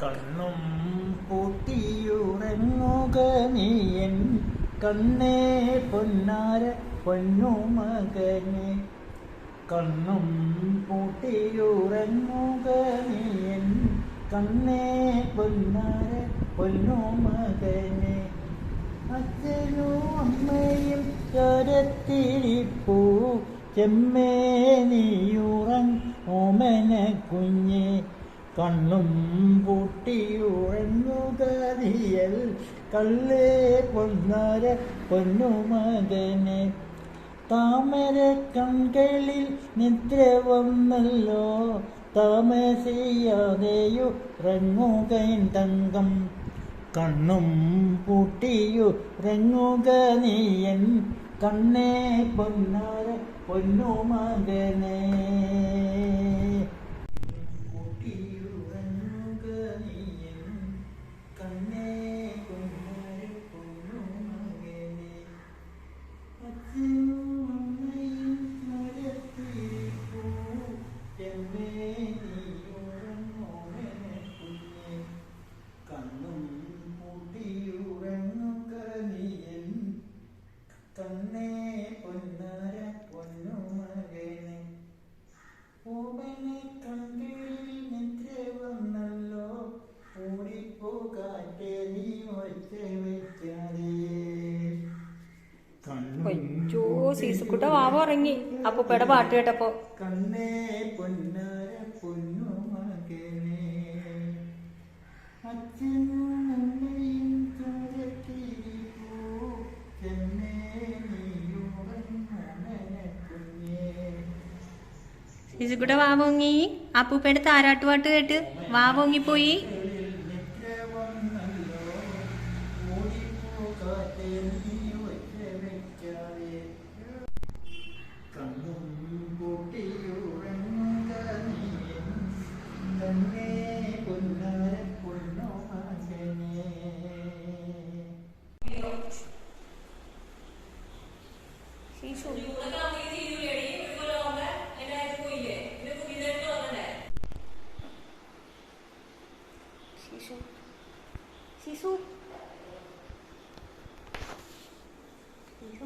കണ്ണും പൂട്ടിയുറങ്ങുക നീയൻ കണ്ണേ പൊന്നാര പൊന്നുമകനെ. കണ്ണും പൂട്ടിയുറങ്ങുക നീയൻ കണ്ണേ പൊന്നാര പൊന്നുമകനെ. അച്ഛനും അമ്മയും ചരത്തിരിപ്പൂ ചെമ്മേ നീയുറങ്ങ് ഓമന കുഞ്ഞെ. കണ്ണും പൂട്ടിയുറങ്ങുക നീയൽ കള്ളേ പൊന്നാര പൊന്നുമകനെ. താമര കൺകളിൽ നിദ്ര വന്നല്ലോ താമസിയാതെയുറങ്ങുകൻ തങ്കം. കണ്ണും പൂട്ടിയുറങ്ങുക നീയൻ കണ്ണേ പൊന്നാര പൊന്നുമകനെ. കണ്ണേ പൊന്നാര പൊന്നുമകനെ. ഓമനെ കണ്ണിൽ നിദ്ര വന്നല്ലോ ഓടിപ്പോകാറ്റെ നീ ഒച്ച വെച്ചാലേ. അയ്യോ സീസുക്കുട്ട വാവ ഉറങ്ങി അപ്പൂപ്പയുടെ പാട്ട് കേട്ടപ്പോ. കണ്ണേ പൊന്നാര പൊന്നുമകനെ. അച്ഛനും അമ്മയും ചരത്തിരിപ്പൂ ചെമ്മേ സീസുക്കുട്ട വാവോങ്ങി അപ്പൂപ്പയുടെ താരാട്ടുപാട്ട് കേട്ട് വാവോങ്ങിപ്പോയി.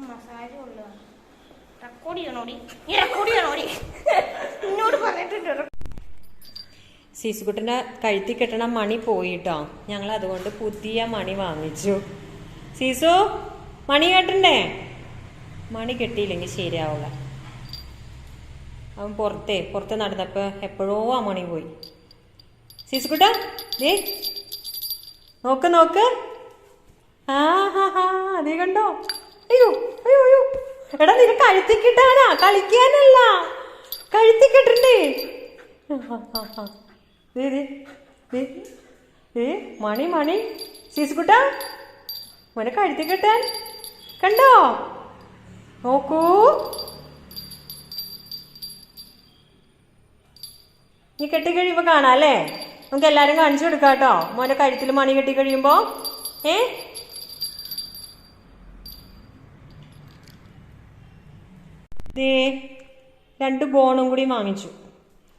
മസാജ് റെക്കോർഡ് ചെയ്യണോടി എന്നോട് പറഞ്ഞിട്ടുണ്ട്. സീസുക്കുട്ടൻ്റെ കഴുത്തി കെട്ടണ മണി പോയിട്ടോ. ഞങ്ങൾ അതുകൊണ്ട് പുതിയ മണി വാങ്ങിച്ചു. സീസു മണി കെട്ടണ്ടേ? മണി കെട്ടിയില്ലെങ്കിൽ ശരിയാവില്ല. അവൻ പുറത്ത് നടന്നപ്പോൾ എപ്പോഴോ ആ മണി പോയി. സീസുക്കുട്ട ദേ നോക്ക്. ആ അതേ കണ്ടോ? അയ്യോ അയ്യോ അയ്യോ എടാ നിന കഴുത്തി കിട്ടാനാ കളിക്കാനല്ല, കഴുത്തി കെട്ടണ്ടേ. മണി സീസുക്കുട്ട മോനെ കഴുത്തി കെട്ടാൻ കണ്ടോ? നോക്കൂ നീ കെട്ടി കഴിയുമ്പോ കാണാം അല്ലേ? നമുക്ക് എല്ലാരും കാണിച്ചു കൊടുക്കാം കേട്ടോ മോനെ കഴുത്തിൽ മണി കെട്ടി കഴിയുമ്പോ. രണ്ട് ബോണും കൂടി വാങ്ങിച്ചു.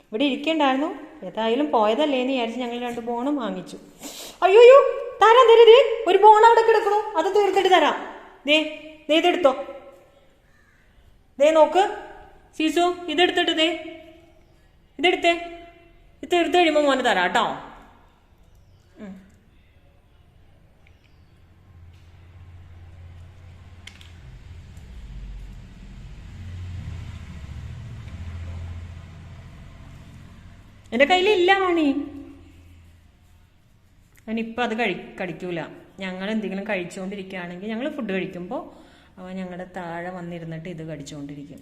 ഇവിടെ ഇരിക്കണ്ടായിരുന്നു, ഏതായാലും പോയതല്ലേന്ന് വിചാരിച്ച് ഞങ്ങൾ 2 ബോണും വാങ്ങിച്ചു. അയ്യോ തരാം ദേ ഒരു ബോൺ അവിടെ കിടക്കണു, അത് തീർത്തിട്ട് തരാം. ഇതെടുത്തോ. നോക്ക് സീസു, ഇതെടുത്തിട്ട് ഇതെടുത്തേ. ഇത് തീർത്ത് കഴിയുമ്പോ മോനെ തരാം കേട്ടോ. എൻ്റെ കയ്യിലില്ല മണി. അവനിപ്പോൾ അത് കടിക്കൂല. ഞങ്ങൾ എന്തെങ്കിലും കഴിച്ചുകൊണ്ടിരിക്കുകയാണെങ്കിൽ, ഞങ്ങൾ ഫുഡ് കഴിക്കുമ്പോൾ അവൻ ഞങ്ങളുടെ താഴെ വന്നിരുന്നിട്ട് ഇത് കടിച്ചുകൊണ്ടിരിക്കും.